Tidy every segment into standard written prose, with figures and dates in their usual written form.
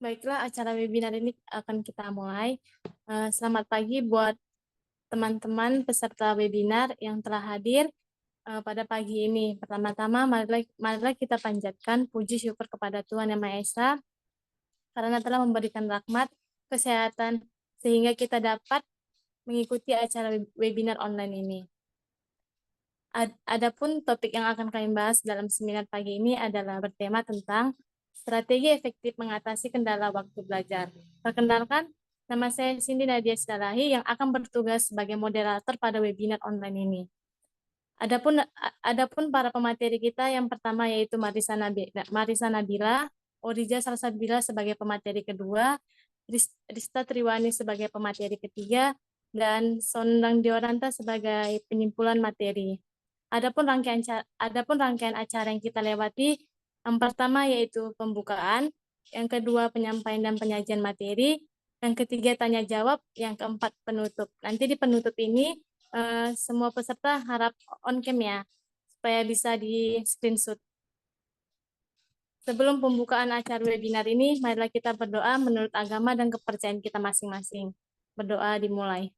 Baiklah, acara webinar ini akan kita mulai. Selamat pagi buat teman-teman peserta webinar yang telah hadir pada pagi ini. Pertama-tama, marilah kita panjatkan puji syukur kepada Tuhan Yang Maha Esa karena telah memberikan rahmat, kesehatan, sehingga kita dapat mengikuti acara webinar online ini. Adapun topik yang akan kami bahas dalam seminar pagi ini adalah bertema tentang strategi efektif mengatasi kendala waktu belajar. Perkenalkan, nama saya Cindy Nadia Sidalahi yang akan bertugas sebagai moderator pada webinar online ini. Adapun para pemateri kita yang pertama yaitu Marisa Nabila, Orija Salsabila sebagai pemateri kedua, Rista Triwani sebagai pemateri ketiga, dan Sondang Dioranta sebagai penyimpulan materi. Adapun rangkaian acara yang kita lewati, yang pertama yaitu pembukaan, yang kedua penyampaian dan penyajian materi, yang ketiga tanya jawab, yang keempat penutup. Nanti di penutup ini semua peserta harap on cam ya, supaya bisa di screenshot. Sebelum pembukaan acara webinar ini, marilah kita berdoa menurut agama dan kepercayaan kita masing-masing. Berdoa dimulai.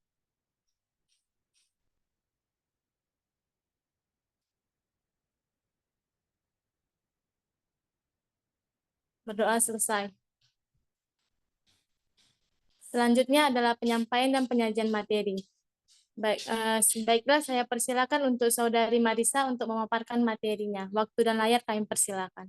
Berdoa selesai. Selanjutnya adalah penyampaian dan penyajian materi. Baiklah, saya persilakan untuk Saudari Marisa untuk memaparkan materinya. Waktu dan layar kami persilakan.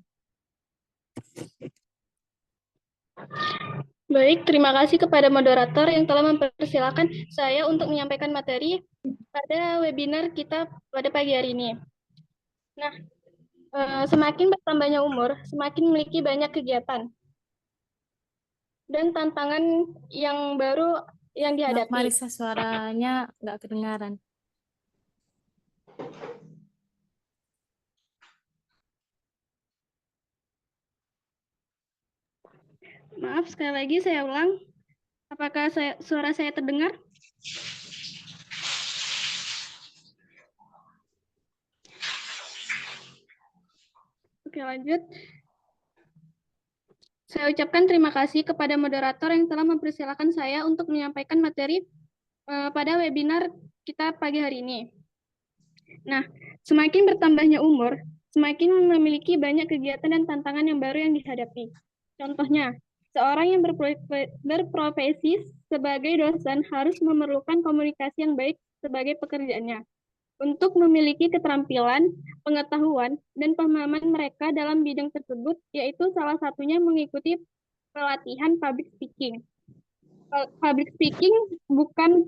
Baik, terima kasih kepada moderator yang telah mempersilahkan saya untuk menyampaikan materi pada webinar kita pada pagi hari ini. Nah, semakin bertambahnya umur, semakin memiliki banyak kegiatan dan tantangan yang baru yang dihadapi. Marisa, suaranya nggak kedengaran. Maaf, sekali lagi saya ulang. Apakah suara saya terdengar? Oke, lanjut. Saya ucapkan terima kasih kepada moderator yang telah mempersilahkan saya untuk menyampaikan materi pada webinar kita pagi hari ini. Nah, semakin bertambahnya umur, semakin memiliki banyak kegiatan dan tantangan yang baru yang dihadapi. Contohnya, seorang yang berprofesi sebagai dosen harus memerlukan komunikasi yang baik sebagai pekerjaannya. Untuk memiliki keterampilan, pengetahuan, dan pemahaman mereka dalam bidang tersebut, yaitu salah satunya mengikuti pelatihan public speaking. Public speaking bukan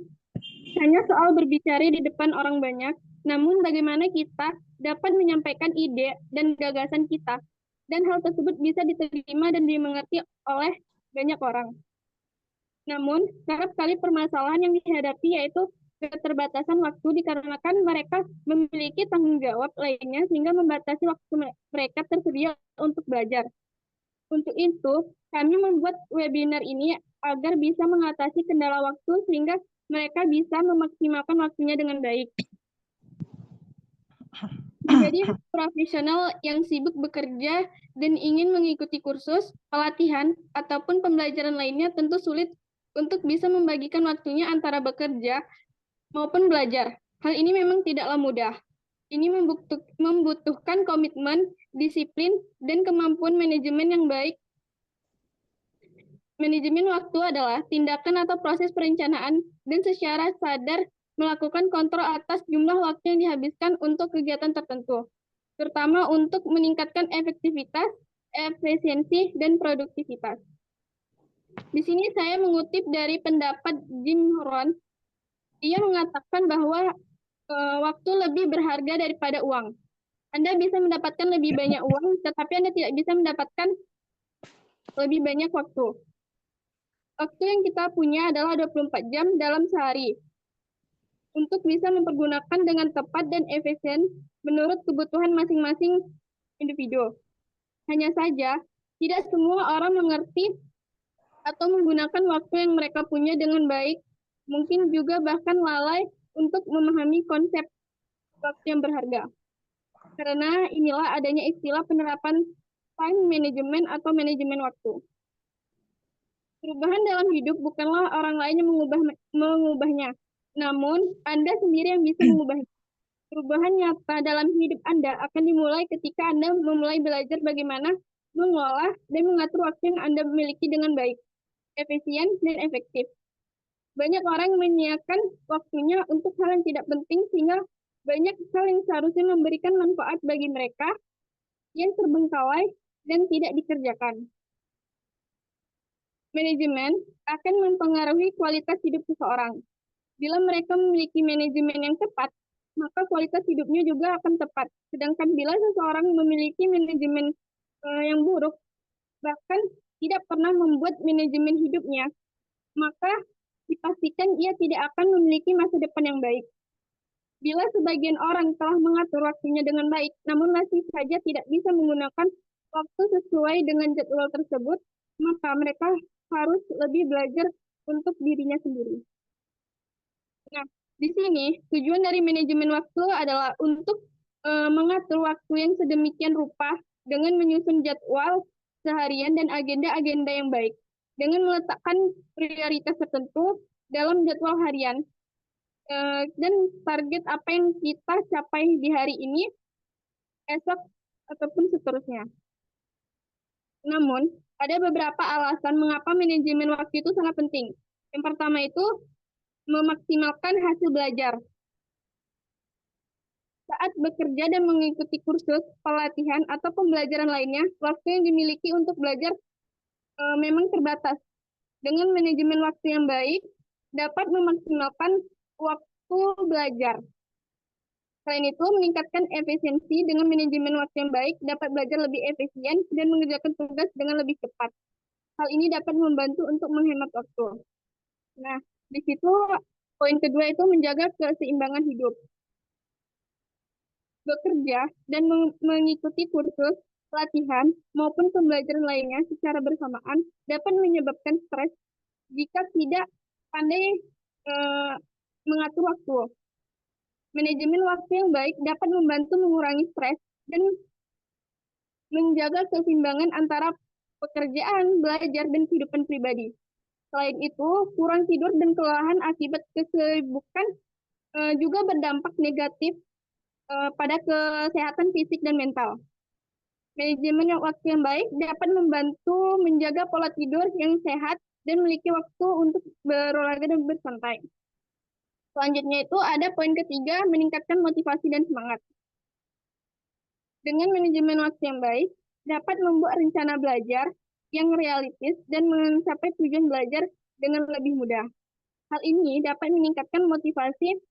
hanya soal berbicara di depan orang banyak, namun bagaimana kita dapat menyampaikan ide dan gagasan kita, dan hal tersebut bisa diterima dan dimengerti oleh banyak orang. Namun, kerap kali permasalahan yang dihadapi yaitu keterbatasan waktu dikarenakan mereka memiliki tanggung jawab lainnya sehingga membatasi waktu mereka tersedia untuk belajar. Untuk itu, kami membuat webinar ini agar bisa mengatasi kendala waktu sehingga mereka bisa memaksimalkan waktunya dengan baik. Menjadi profesional yang sibuk bekerja dan ingin mengikuti kursus, pelatihan, ataupun pembelajaran lainnya tentu sulit untuk bisa membagikan waktunya antara bekerja maupun belajar. Hal ini memang tidaklah mudah. Ini membutuhkan komitmen, disiplin, dan kemampuan manajemen yang baik. Manajemen waktu adalah tindakan atau proses perencanaan dan secara sadar melakukan kontrol atas jumlah waktu yang dihabiskan untuk kegiatan tertentu, terutama untuk meningkatkan efektivitas, efisiensi, dan produktivitas. Di sini saya mengutip dari pendapat Jim Rohn. Dia mengatakan bahwa waktu lebih berharga daripada uang. Anda bisa mendapatkan lebih banyak uang, tetapi Anda tidak bisa mendapatkan lebih banyak waktu. Waktu yang kita punya adalah 24 jam dalam sehari. Untuk bisa mempergunakan dengan tepat dan efisien menurut kebutuhan masing-masing individu. Hanya saja, tidak semua orang mengerti atau menggunakan waktu yang mereka punya dengan baik, mungkin juga bahkan lalai untuk memahami konsep waktu yang berharga. Karena inilah adanya istilah penerapan time management atau manajemen waktu. Perubahan dalam hidup bukanlah orang lain yang mengubahnya, namun Anda sendiri yang bisa mengubahnya. Perubahan nyata dalam hidup Anda akan dimulai ketika Anda memulai belajar bagaimana mengolah dan mengatur waktu yang Anda miliki dengan baik, efisien, dan efektif. Banyak orang menyiapkan waktunya untuk hal yang tidak penting sehingga banyak hal yang seharusnya memberikan manfaat bagi mereka yang terbengkalai dan tidak dikerjakan. Manajemen akan mempengaruhi kualitas hidup seseorang. Bila mereka memiliki manajemen yang tepat, maka kualitas hidupnya juga akan tepat. Sedangkan bila seseorang memiliki manajemen yang buruk, bahkan tidak pernah membuat manajemen hidupnya, maka dipastikan ia tidak akan memiliki masa depan yang baik. Bila sebagian orang telah mengatur waktunya dengan baik, namun masih saja tidak bisa menggunakan waktu sesuai dengan jadwal tersebut, maka mereka harus lebih belajar untuk dirinya sendiri. Nah, di sini tujuan dari manajemen waktu adalah untuk mengatur waktu yang sedemikian rupa dengan menyusun jadwal seharian dan agenda-agenda yang baik. Dengan meletakkan prioritas tertentu dalam jadwal harian dan target apa yang kita capai di hari ini, esok, ataupun seterusnya. Namun, ada beberapa alasan mengapa manajemen waktu itu sangat penting. Yang pertama itu memaksimalkan hasil belajar. Saat bekerja dan mengikuti kursus, pelatihan, atau pembelajaran lainnya, waktu yang dimiliki untuk belajar memang terbatas. Dengan manajemen waktu yang baik, dapat memaksimalkan waktu belajar. Selain itu, meningkatkan efisiensi dengan manajemen waktu yang baik, dapat belajar lebih efisien dan mengerjakan tugas dengan lebih cepat. Hal ini dapat membantu untuk menghemat waktu. Nah, di situ poin kedua itu menjaga keseimbangan hidup. Bekerja dan mengikuti kursus, latihan, maupun pembelajaran lainnya secara bersamaan dapat menyebabkan stres jika tidak pandai mengatur waktu. Manajemen waktu yang baik dapat membantu mengurangi stres dan menjaga keseimbangan antara pekerjaan, belajar, dan kehidupan pribadi. Selain itu, kurang tidur dan kelelahan akibat kesibukan juga berdampak negatif pada kesehatan fisik dan mental. Manajemen waktu yang baik dapat membantu menjaga pola tidur yang sehat dan memiliki waktu untuk berolahraga dan bersantai. Selanjutnya itu ada poin ketiga, meningkatkan motivasi dan semangat. Dengan manajemen waktu yang baik, dapat membuat rencana belajar yang realistis dan mencapai tujuan belajar dengan lebih mudah. Hal ini dapat meningkatkan motivasi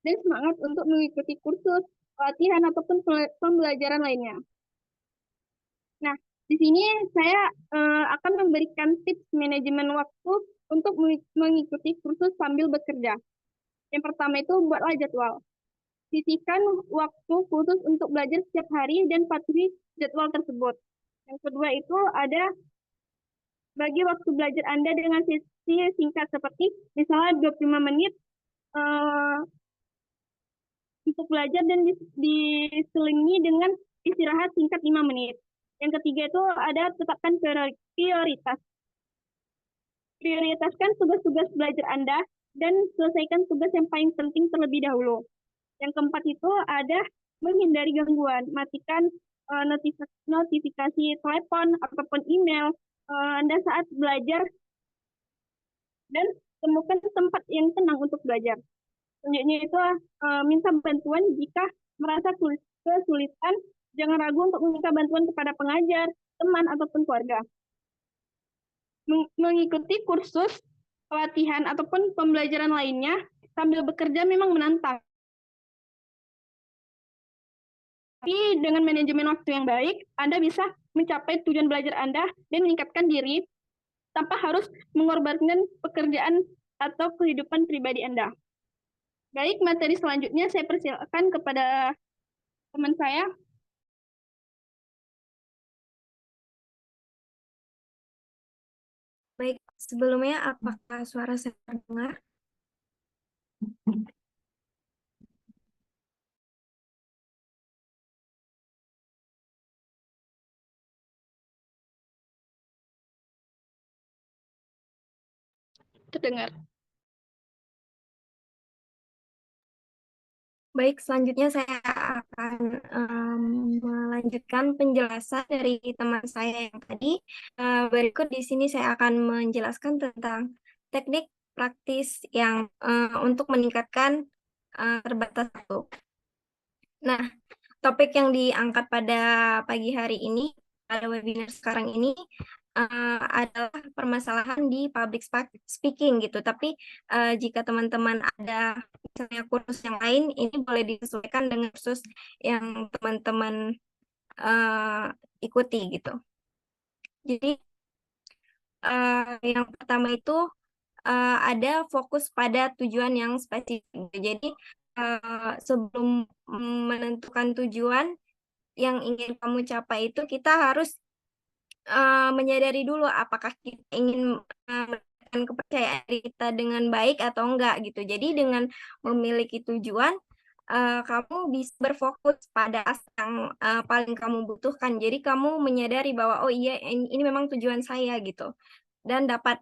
dan semangat untuk mengikuti kursus, latihan, ataupun pembelajaran lainnya. Nah, di sini saya akan memberikan tips manajemen waktu untuk mengikuti kursus sambil bekerja. Yang pertama itu buatlah jadwal. Sisihkan waktu khusus untuk belajar setiap hari dan patuhi jadwal tersebut. Yang kedua itu ada bagi waktu belajar Anda dengan sesi singkat seperti misalnya 25 menit untuk belajar dan diselingi dengan istirahat singkat 5 menit. Yang ketiga itu ada tetapkan prioritas. Prioritaskan tugas-tugas belajar Anda dan selesaikan tugas yang paling penting terlebih dahulu. Yang keempat itu ada menghindari gangguan, matikan notifikasi telepon ataupun email Anda saat belajar dan temukan tempat yang tenang untuk belajar. Selanjutnya itu minta bantuan jika merasa kesulitan, jangan ragu untuk meminta bantuan kepada pengajar, teman, ataupun keluarga. Mengikuti kursus, pelatihan, ataupun pembelajaran lainnya sambil bekerja memang menantang. Tapi dengan manajemen waktu yang baik, Anda bisa mencapai tujuan belajar Anda dan meningkatkan diri tanpa harus mengorbankan pekerjaan atau kehidupan pribadi Anda. Baik, materi selanjutnya saya persilakan kepada teman saya. Baik, sebelumnya apakah suara saya terdengar? terdengar. Baik, selanjutnya saya akan melanjutkan penjelasan dari teman saya yang tadi. Berikut di sini saya akan menjelaskan tentang teknik praktis yang untuk meningkatkan terbatas waktu. Nah, topik yang diangkat pada pagi hari ini, pada webinar sekarang ini, adalah permasalahan di public speaking gitu. Tapi jika teman-teman ada misalnya kursus yang lain, ini boleh disesuaikan dengan kursus yang teman-teman ikuti gitu. Jadi yang pertama itu ada fokus pada tujuan yang spesifik. Jadi sebelum menentukan tujuan yang ingin kamu capai itu, kita harus menyadari dulu apakah kita ingin mendapatkan kepercayaan diri kita dengan baik atau enggak gitu. Jadi dengan memiliki tujuan, kamu bisa berfokus pada yang paling kamu butuhkan. Jadi kamu menyadari bahwa, "Oh iya, ini memang tujuan saya," gitu. Dan dapat,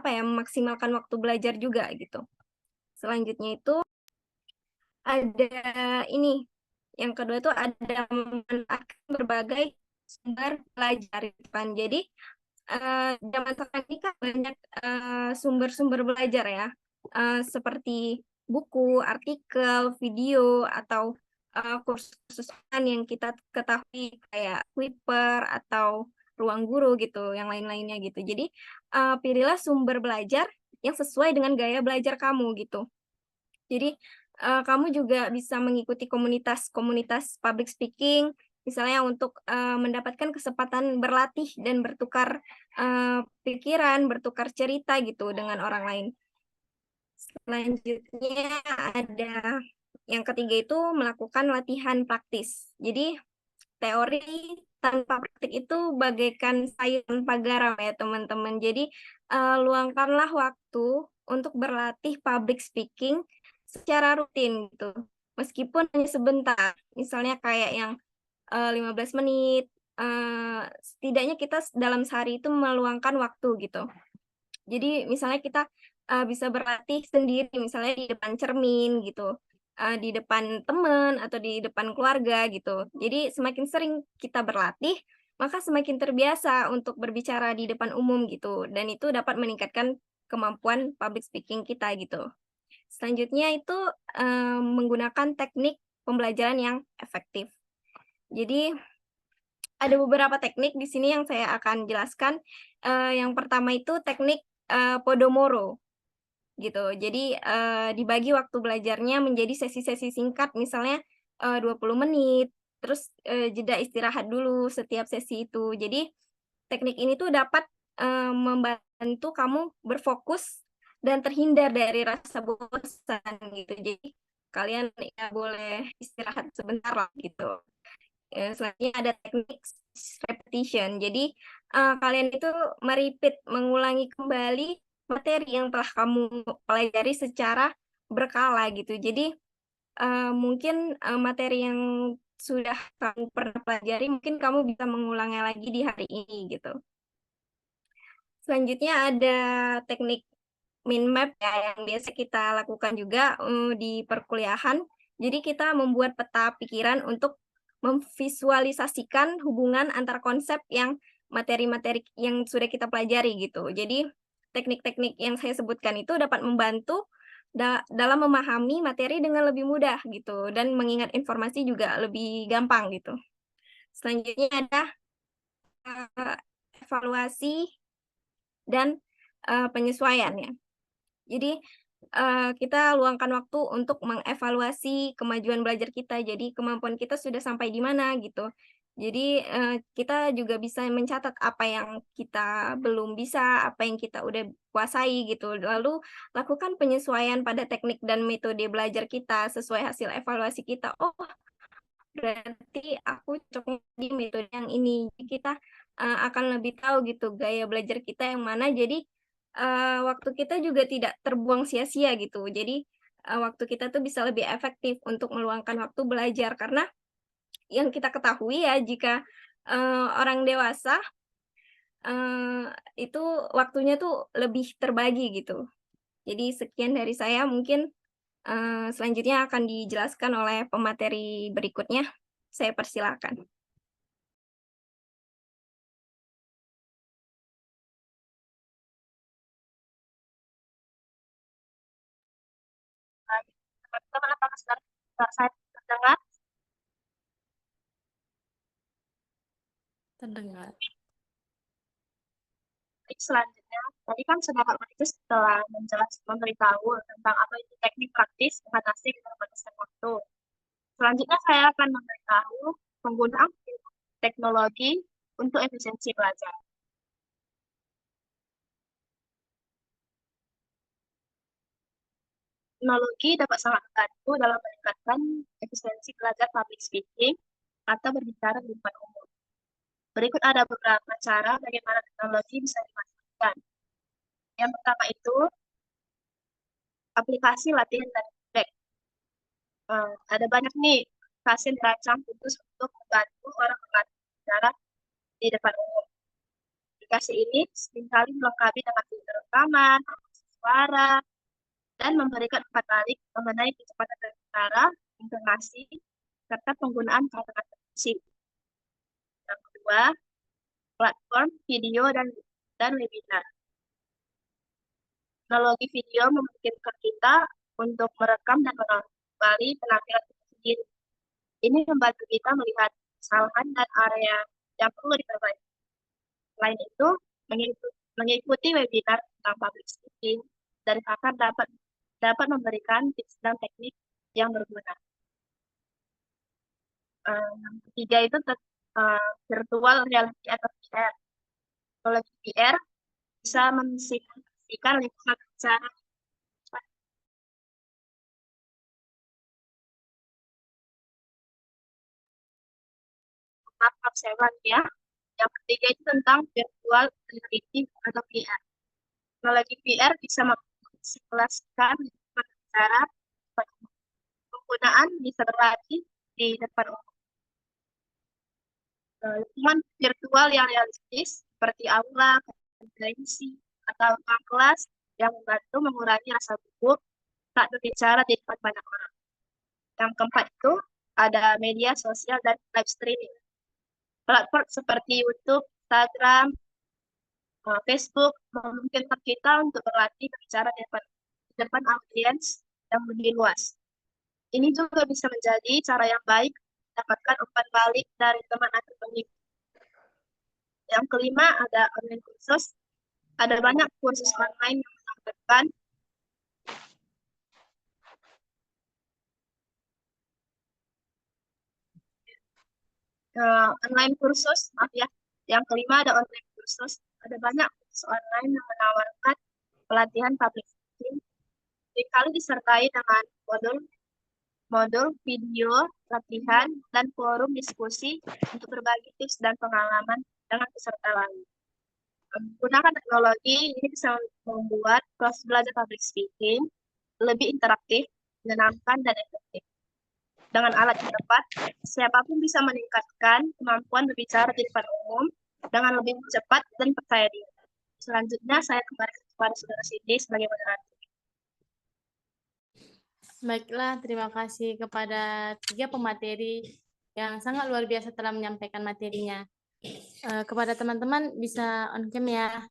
memaksimalkan waktu belajar juga gitu. Selanjutnya itu ada ini, yang kedua itu ada memanfaatkan berbagai sumber belajar gitu kan. Jadi zaman sekarang ini kan banyak sumber-sumber belajar ya, seperti buku, artikel, video, atau kursus-kursus yang kita ketahui kayak Flipper atau Ruang Guru gitu, yang lain-lainnya gitu. Jadi pilihlah sumber belajar yang sesuai dengan gaya belajar kamu gitu. Jadi kamu juga bisa mengikuti komunitas-komunitas public speaking, misalnya untuk mendapatkan kesempatan berlatih dan bertukar pikiran, bertukar cerita gitu dengan orang lain. Selanjutnya ada yang ketiga itu melakukan latihan praktis. Jadi teori tanpa praktik itu bagaikan sayur tanpa garam ya teman-teman. Jadi luangkanlah waktu untuk berlatih public speaking secara rutin gitu. Meskipun hanya sebentar, misalnya kayak yang 15 menit, setidaknya kita dalam sehari itu meluangkan waktu gitu. Jadi misalnya kita bisa berlatih sendiri, misalnya di depan cermin gitu, di depan teman atau di depan keluarga gitu. Jadi semakin sering kita berlatih, maka semakin terbiasa untuk berbicara di depan umum gitu, dan itu dapat meningkatkan kemampuan public speaking kita gitu. Selanjutnya itu menggunakan teknik pembelajaran yang efektif. Jadi ada beberapa teknik di sini yang saya akan jelaskan. Yang pertama itu teknik Pomodoro gitu. Jadi dibagi waktu belajarnya menjadi sesi-sesi singkat, misalnya 20 menit, terus jeda istirahat dulu setiap sesi itu. Jadi teknik ini tuh dapat membantu kamu berfokus dan terhindar dari rasa bosan gitu. Jadi kalian ya boleh istirahat sebentar lah gitu. Selanjutnya ada teknik repetition. Jadi kalian itu mengulangi kembali materi yang telah kamu pelajari secara berkala gitu. Jadi mungkin materi yang sudah kamu pernah pelajari, mungkin kamu bisa mengulangnya lagi di hari ini gitu. Selanjutnya ada teknik mind map ya, yang biasa kita lakukan juga di perkuliahan. Jadi kita membuat peta pikiran untuk memvisualisasikan hubungan antar konsep yang materi-materi yang sudah kita pelajari gitu. Jadi teknik-teknik yang saya sebutkan itu dapat membantu dalam memahami materi dengan lebih mudah gitu, dan mengingat informasi juga lebih gampang gitu. Selanjutnya ada evaluasi dan penyesuaian ya. Jadi kita luangkan waktu untuk mengevaluasi kemajuan belajar kita. Jadi kemampuan kita sudah sampai di mana gitu. Jadi kita juga bisa mencatat apa yang kita belum bisa, apa yang kita udah kuasai gitu. Lalu lakukan penyesuaian pada teknik dan metode belajar kita sesuai hasil evaluasi kita. Oh, berarti aku cocoknya di metode yang ini. Jadi kita akan lebih tahu gitu gaya belajar kita yang mana. Jadi waktu kita juga tidak terbuang sia-sia gitu. Jadi waktu kita tuh bisa lebih efektif untuk meluangkan waktu belajar. Karena yang kita ketahui ya, jika orang dewasa itu waktunya tuh lebih terbagi gitu. Jadi sekian dari saya, mungkin selanjutnya akan dijelaskan oleh pemateri berikutnya. Saya persilakan. Teman-teman, apakah saya terdengar? Terdengar. Baik, selanjutnya, tadi kan saudara Markus telah memberitahu tentang apa itu teknik praktis mengatasi keterbatasan waktu. Selanjutnya saya akan memberitahu penggunaan teknologi untuk efisiensi belajar. Teknologi dapat sangat membantu dalam meningkatkan efisiensi belajar public speaking atau berbicara di depan umum. Berikut ada beberapa cara bagaimana teknologi bisa dimanfaatkan. Yang pertama itu aplikasi latihan dan feedback. Ada banyak nih aplikasi yang dirancang khusus untuk membantu orang berbicara di depan umum. Aplikasi ini seringkali melengkapi dengan fitur rekaman, suara, dan memberikan umpan balik mengenai kecepatan berbicara, intonasi, serta penggunaan kata-kata kunci. Yang kedua, platform video dan webinar. Teknologi video memungkinkan kita untuk merekam dan menonton kembali penampilan kita sendiri. Ini membantu kita melihat kesalahan dan area yang perlu diperbaiki. Selain itu, mengikuti webinar tentang public speaking dari pakar dapat memberikan tips dan teknik yang berguna. Yang ketiga itu virtual reality atau VR. Teknologi VR bisa mensimulasikan lingkungan secara seven ya. Yang ketiga itu tentang virtual reality atau VR. Teknologi VR bisa mensimulasikan lingkungan secara penggunaan bisa berlatih di depan umum. Lingkungan virtual yang realistis seperti aula, konferensi, atau ruang kelas yang membantu mengurangi rasa gugup saat berbicara di depan banyak orang. Yang keempat itu ada media sosial dan live streaming. Platform seperti YouTube, Instagram, Facebook memungkinkan kita untuk berlatih berbicara di depan audiens yang lebih luas. Ini juga bisa menjadi cara yang baik mendapatkan umpan balik dari teman atau pengikut. Yang kelima ada online kursus. Ada banyak kursus online yang menampilkan online kursus, maaf ya. Yang kelima ada online kursus. Ada banyak kursus online yang menawarkan pelatihan public speaking. Seringkali disertai dengan modul video, latihan, dan forum diskusi untuk berbagi tips dan pengalaman dengan peserta lain. Menggunakan teknologi ini bisa membuat proses belajar public speaking lebih interaktif, menyenangkan, dan efektif. Dengan alat yang tepat, siapapun bisa meningkatkan kemampuan berbicara di depan umum dengan lebih cepat dan percaya diri. Selanjutnya, saya kembali kepada Saudara Cindy sebagai moderator. Baiklah, terima kasih kepada 3 pemateri yang sangat luar biasa telah menyampaikan materinya. Kepada teman-teman bisa on cam ya.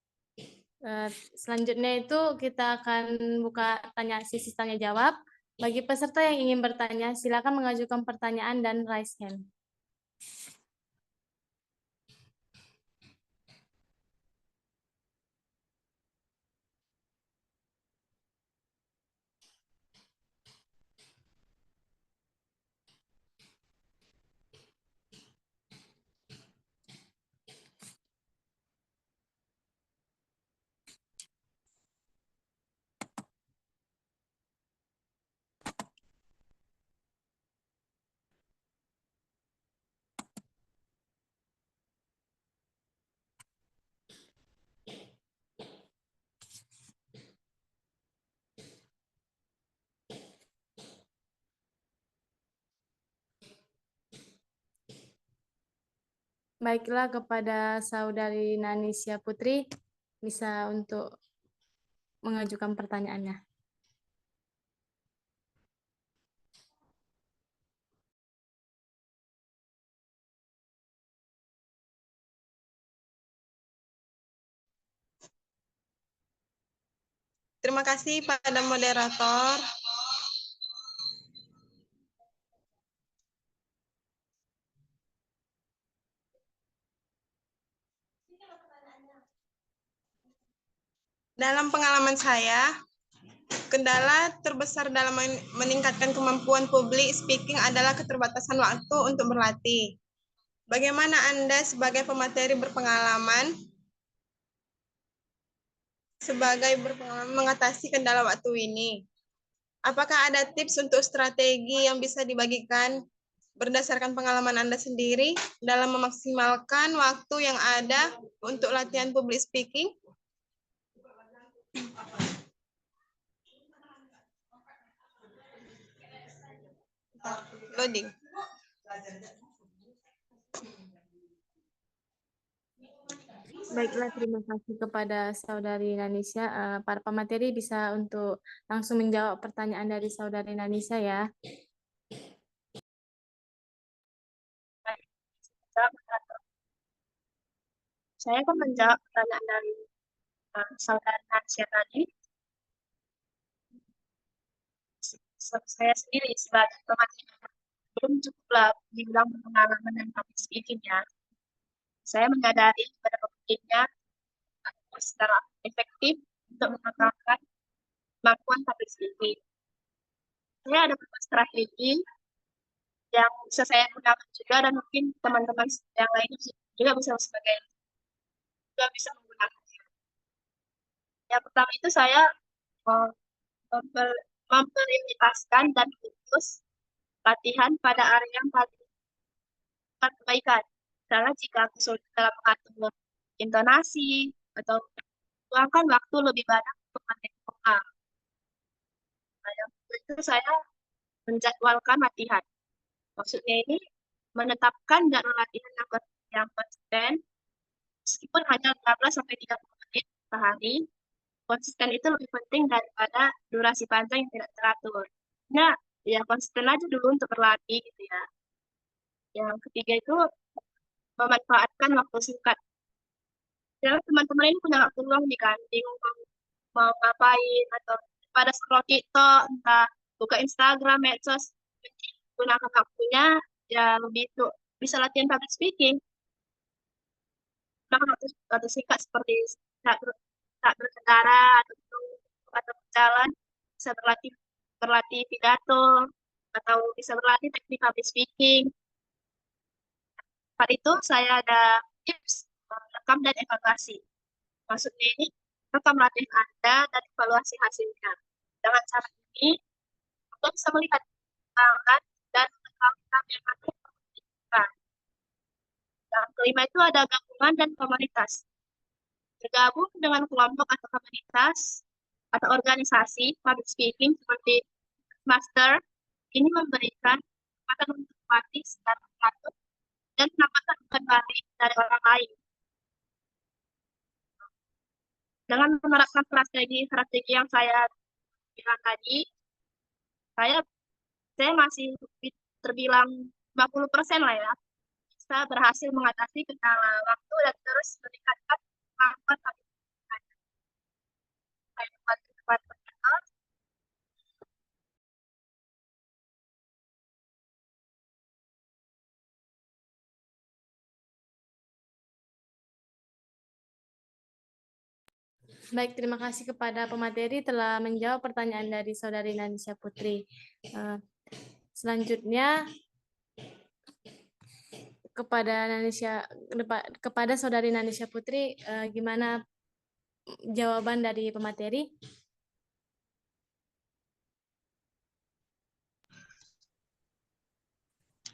Selanjutnya itu kita akan buka sesi tanya jawab. Bagi peserta yang ingin bertanya, silakan mengajukan pertanyaan dan raise hand. Baiklah, kepada Saudari Nanisya Putri, bisa untuk mengajukan pertanyaannya. Terima kasih pada moderator. Dalam pengalaman saya, kendala terbesar dalam meningkatkan kemampuan public speaking adalah keterbatasan waktu untuk berlatih. Bagaimana Anda sebagai pemateri berpengalaman mengatasi kendala waktu ini? Apakah ada tips untuk strategi yang bisa dibagikan berdasarkan pengalaman Anda sendiri dalam memaksimalkan waktu yang ada untuk latihan public speaking? Loading. Baiklah, terima kasih kepada Saudari Nanisha. Para pemateri bisa untuk langsung menjawab pertanyaan dari Saudari Nanisha ya. Saya akan menjawab pertanyaan dari Saudara Nansya tadi. Saya sendiri sebagai pemateri belum cukuplah dibilang pengalaman dan public speaking ya. Saya menyadari pada pentingnya secara efektif untuk mengembangkan kemampuan public speaking. Saya ada beberapa strategi yang bisa saya gunakan juga dan mungkin teman-teman yang lainnya juga bisa menggunakannya. Yang pertama itu saya memprioritaskan dan fokus latihan pada area yang paling kebaikan. Misalnya jika aku sulit dalam mengatur intonasi atau luangkan waktu lebih banyak untuk materi vokal. Nah, yang itu saya menjadwalkan latihan. Maksudnya ini menetapkan jadwal latihan yang konsisten, meskipun hanya 15-30 menit sehari. Konsisten itu lebih penting daripada durasi panjang yang tidak teratur. Nah, ya konsisten aja dulu untuk berlatih gitu ya. Yang ketiga itu memanfaatkan waktu singkat. Ya, teman-teman ini punya waktu luang nih kan, bingung mau ngapain, atau pada scroll TikTok, entah buka Instagram, medsos, gunakan waktunya, ya lebih itu bisa latihan public speaking. Gunakan waktu singkat seperti saat berkendara, atau berjalan, bisa berlatih pidato, atau bisa berlatih teknik public speaking. Saat itu saya ada tips rekam dan evaluasi. Maksudnya ini rekam latihan Anda dan evaluasi hasilnya. Dengan cara ini, Anda bisa melihat kembangan dan mengetahui yang Anda lakukan. Yang kelima itu ada gabungan dan komunitas. Bergabung dengan kelompok atau komunitas atau organisasi public speaking seperti Master, ini memberikan kesempatan untuk melatih secara teratur dan mendapatkan bukan baik dari orang lain. Dengan menerapkan strategi yang saya bilang tadi, saya masih terbilang 50% lah ya, bisa berhasil mengatasi kendala waktu dan terus meningkatkan kemampuan Baik, terima kasih kepada pemateri telah menjawab pertanyaan dari Saudari Nanisha Putri. Selanjutnya kepada Saudari Nanisha Putri, gimana jawaban dari pemateri?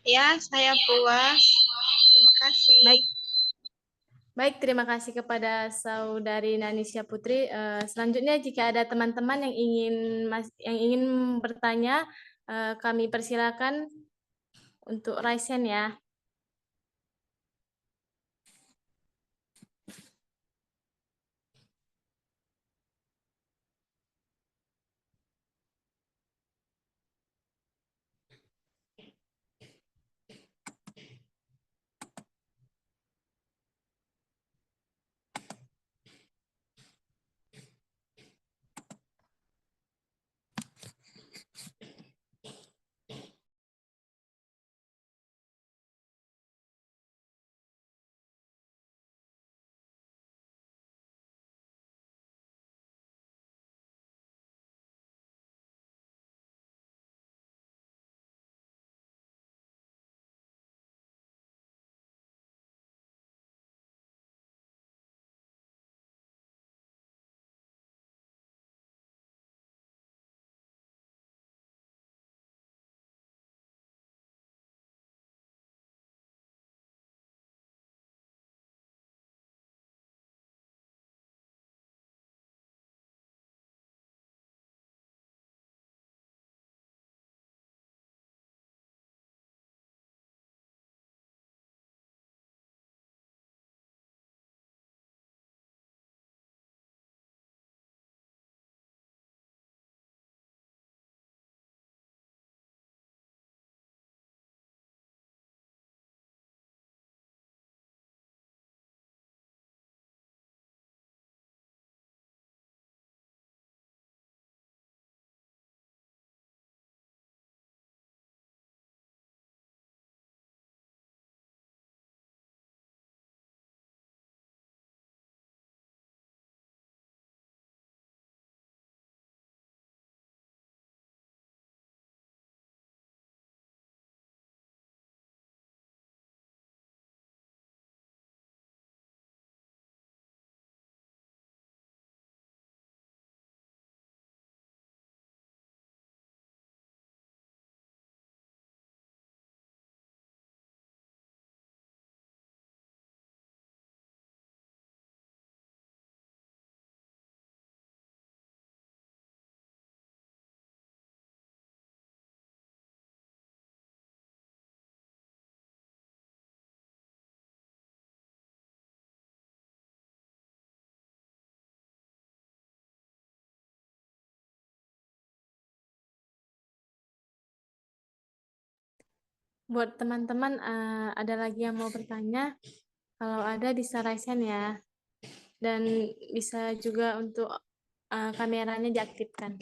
Ya, saya puas. Terima kasih. Baik, terima kasih kepada Saudari Nanisha Putri. Selanjutnya jika ada teman-teman yang ingin bertanya, kami persilakan untuk raise hand ya. Buat teman-teman, ada lagi yang mau bertanya? Kalau ada bisa raise hand ya. Dan bisa juga untuk kameranya diaktifkan.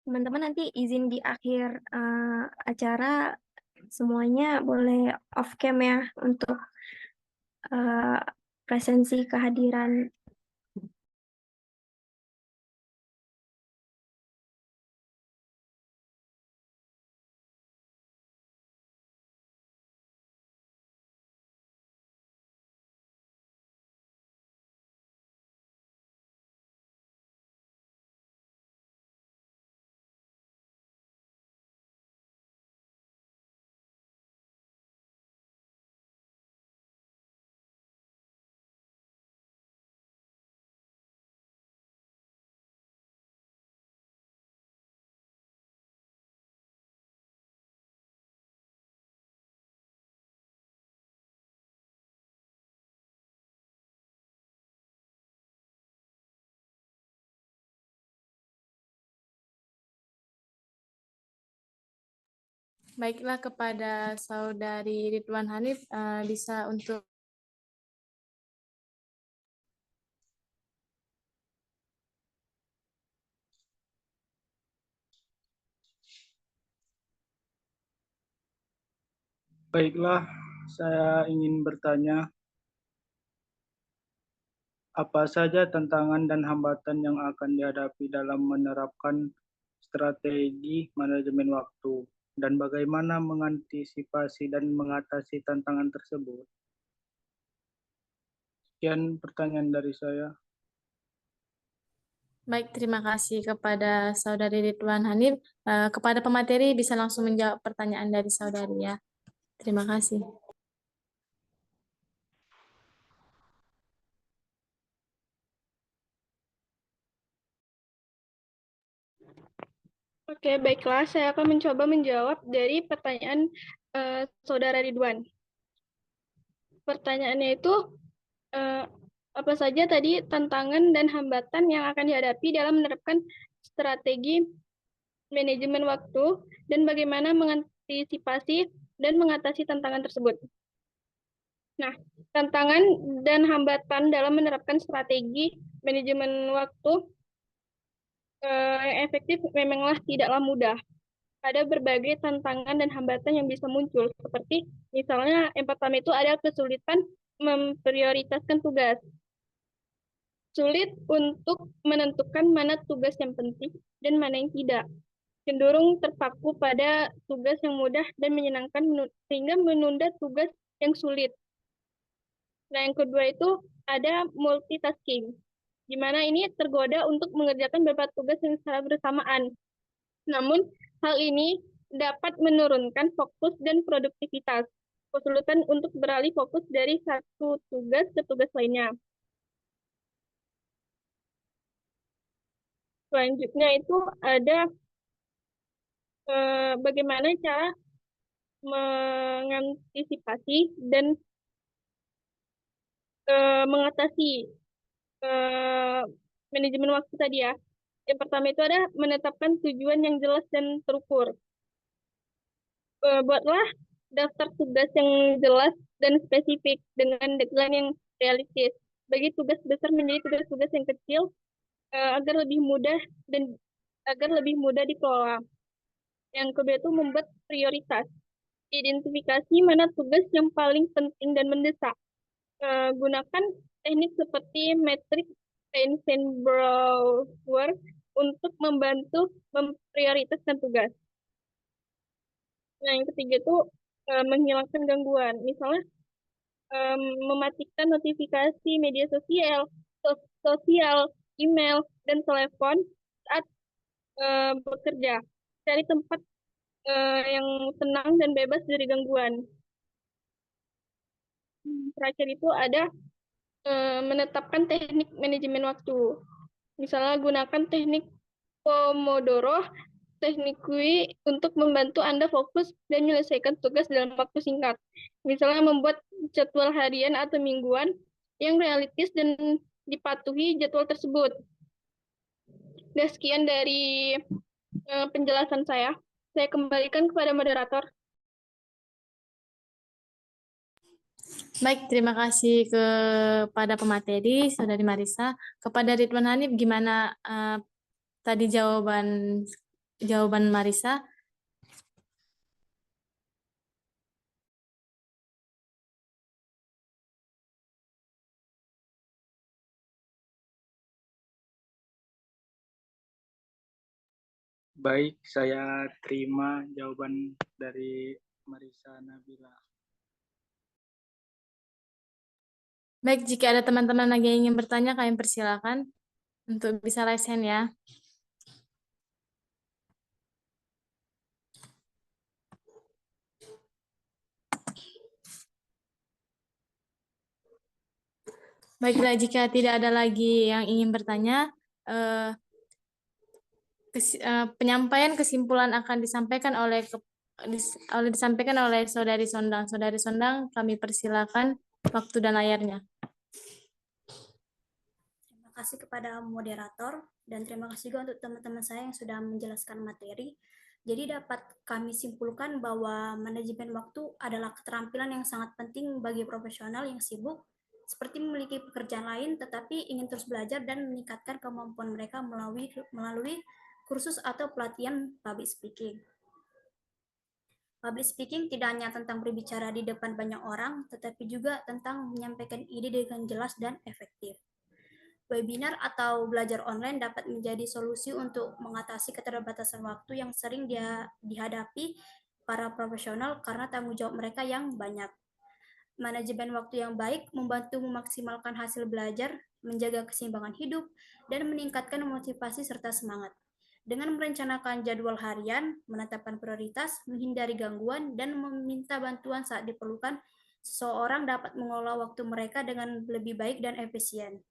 Teman-teman nanti izin di akhir acara semuanya boleh off cam ya untuk presensi kehadiran. Baiklah, kepada Saudari Ridwan Hanif, bisa untuk Baiklah, saya ingin bertanya, apa saja tantangan dan hambatan yang akan dihadapi dalam menerapkan strategi manajemen waktu, dan bagaimana mengantisipasi dan mengatasi tantangan tersebut? Sekian pertanyaan dari saya. baik, terima kasih kepada Saudari Ridwan Hanif. Kepada pemateri bisa langsung menjawab pertanyaan dari Saudari ya. Terima kasih. Oke, baiklah. Saya akan mencoba menjawab dari pertanyaan Saudara Ridwan. Pertanyaannya itu, apa saja tadi tantangan dan hambatan yang akan dihadapi dalam menerapkan strategi manajemen waktu dan bagaimana mengantisipasi dan mengatasi tantangan tersebut. Nah, tantangan dan hambatan dalam menerapkan strategi manajemen waktu yang efektif memanglah tidaklah mudah. Ada berbagai tantangan dan hambatan yang bisa muncul, seperti misalnya yang pertama itu ada kesulitan memprioritaskan tugas. Sulit untuk menentukan mana tugas yang penting dan mana yang tidak. Cenderung terpaku pada tugas yang mudah dan menyenangkan sehingga menunda tugas yang sulit. Nah, yang kedua itu ada multitasking, di mana ini tergoda untuk mengerjakan beberapa tugas yang secara bersamaan. Namun, hal ini dapat menurunkan fokus dan produktivitas. Kesulitan untuk beralih fokus dari satu tugas ke tugas lainnya. Selanjutnya itu ada bagaimana cara mengantisipasi dan mengatasi manajemen waktu tadi ya. Yang pertama itu ada menetapkan tujuan yang jelas dan terukur. Buatlah daftar tugas yang jelas dan spesifik dengan deadline yang realistis. Bagi tugas besar menjadi tugas-tugas yang kecil agar lebih mudah dan agar lebih mudah dikelola. Yang kedua itu membuat prioritas. Identifikasi mana tugas yang paling penting dan mendesak. Gunakan teknik seperti matrix Eisenhower untuk membantu memprioritaskan tugas. Nah, yang ketiga itu menghilangkan gangguan. Misalnya, mematikan notifikasi media sosial, email, dan telepon saat bekerja. Cari tempat yang tenang dan bebas dari gangguan. Terakhir itu ada menetapkan teknik manajemen waktu. Misalnya gunakan teknik Pomodoro, teknik QI untuk membantu Anda fokus dan menyelesaikan tugas dalam waktu singkat. Misalnya membuat jadwal harian atau mingguan yang realistis dan dipatuhi jadwal tersebut. Dan sekian dari penjelasan saya. Saya kembalikan kepada moderator. Baik, terima kasih kepada pemateri, Saudari Marisa. Kepada Ridwan Hanif, gimana tadi jawaban Marisa? Baik, saya terima jawaban dari Marisa Nabila. Baik, jika ada teman-teman lagi yang ingin bertanya, kalian persilakan untuk bisa raise hand ya. Baiklah, jika tidak ada lagi yang ingin bertanya, penyampaian kesimpulan akan disampaikan oleh Saudari Sondang. Saudari Sondang, kami persilakan waktu dan layarnya. Terima kasih kepada moderator dan terima kasih juga untuk teman-teman saya yang sudah menjelaskan materi. Jadi dapat kami simpulkan bahwa manajemen waktu adalah keterampilan yang sangat penting bagi profesional yang sibuk, seperti memiliki pekerjaan lain tetapi ingin terus belajar dan meningkatkan kemampuan mereka melalui kursus atau pelatihan public speaking. Public speaking tidak hanya tentang berbicara di depan banyak orang, tetapi juga tentang menyampaikan ide dengan jelas dan efektif. Webinar atau belajar online dapat menjadi solusi untuk mengatasi keterbatasan waktu yang sering dihadapi para profesional karena tanggung jawab mereka yang banyak. Manajemen waktu yang baik membantu memaksimalkan hasil belajar, menjaga keseimbangan hidup, dan meningkatkan motivasi serta semangat. Dengan merencanakan jadwal harian, menetapkan prioritas, menghindari gangguan, dan meminta bantuan saat diperlukan, seseorang dapat mengelola waktu mereka dengan lebih baik dan efisien.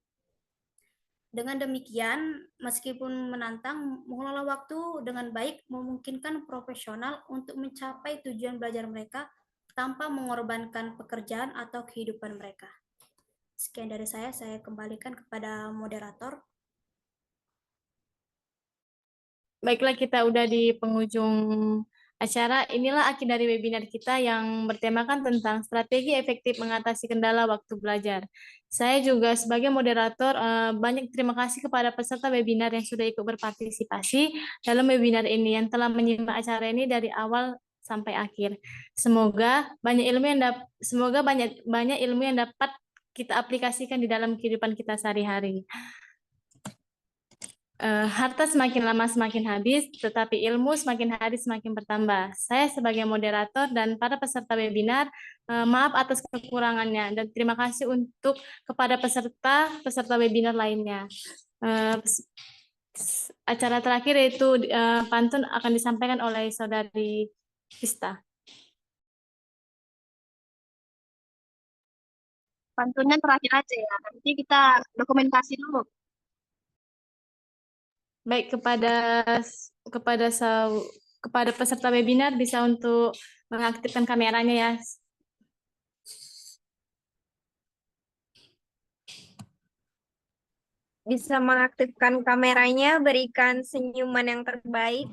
Dengan demikian, meskipun menantang, mengelola waktu dengan baik memungkinkan profesional untuk mencapai tujuan belajar mereka tanpa mengorbankan pekerjaan atau kehidupan mereka. Sekian dari saya kembalikan kepada moderator. Baiklah, kita udah di penghujung acara. Inilah akhir dari webinar kita yang bertemakan tentang strategi efektif mengatasi kendala waktu belajar. Saya juga sebagai moderator banyak terima kasih kepada peserta webinar yang sudah ikut berpartisipasi dalam webinar ini, yang telah menyimak acara ini dari awal sampai akhir. Semoga banyak ilmu yang dapat kita aplikasikan di dalam kehidupan kita sehari-hari. Harta semakin lama semakin habis, tetapi ilmu semakin hari semakin bertambah. Saya sebagai moderator dan para peserta webinar, maaf atas kekurangannya dan terima kasih kepada peserta webinar lainnya. Acara terakhir yaitu pantun akan disampaikan oleh Saudari Vista. Pantunnya terakhir aja ya, nanti kita dokumentasi dulu. Baik, kepada peserta webinar bisa untuk mengaktifkan kameranya ya. Bisa mengaktifkan kameranya, berikan senyuman yang terbaik.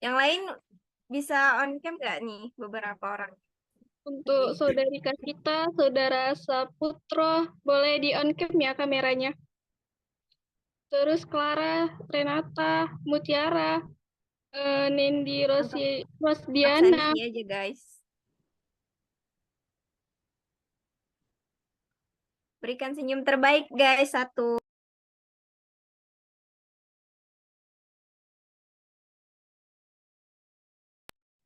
Yang lain bisa on cam nggak nih beberapa orang? Untuk Saudari Kasita, Saudara Saputro, boleh di on cam ya kameranya. Terus Clara, Renata, Mutiara, Nendi, Rosdiana. Absensi aja guys. Berikan senyum terbaik guys, 1.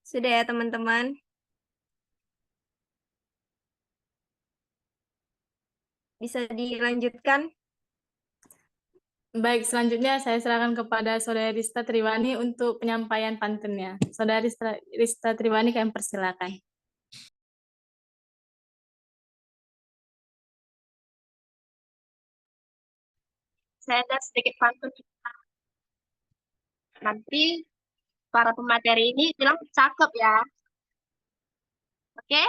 Sudah ya teman-teman? Bisa dilanjutkan? Baik, selanjutnya saya serahkan kepada Saudari Rista Triwani untuk penyampaian pantunnya. Saudari Rista Triwani, kami persilakan. Saya ada sedikit pantun. Nanti para pemateri ini bilang cakep ya. Oke?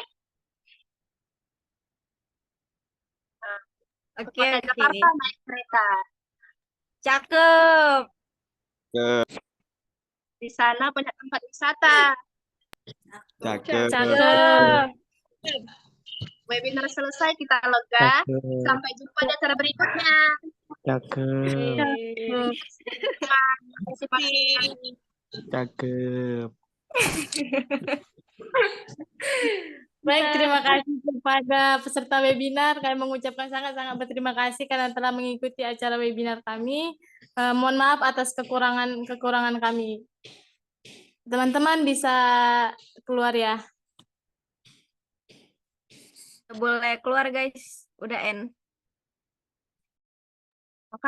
Oke, Kota oke. Jakarta naik kereta. Cakep. Di sana banyak tempat wisata. Cakep. Cakep. Webinar selesai, kita lega. Sampai jumpa di acara berikutnya. Cakep. Terima kasih. Cakep. Baik, terima kasih kepada peserta webinar. Kami mengucapkan sangat-sangat berterima kasih karena telah mengikuti acara webinar kami. Mohon maaf atas kekurangan kami. Teman-teman bisa keluar ya. Boleh keluar guys. Udah end. Terima kasih.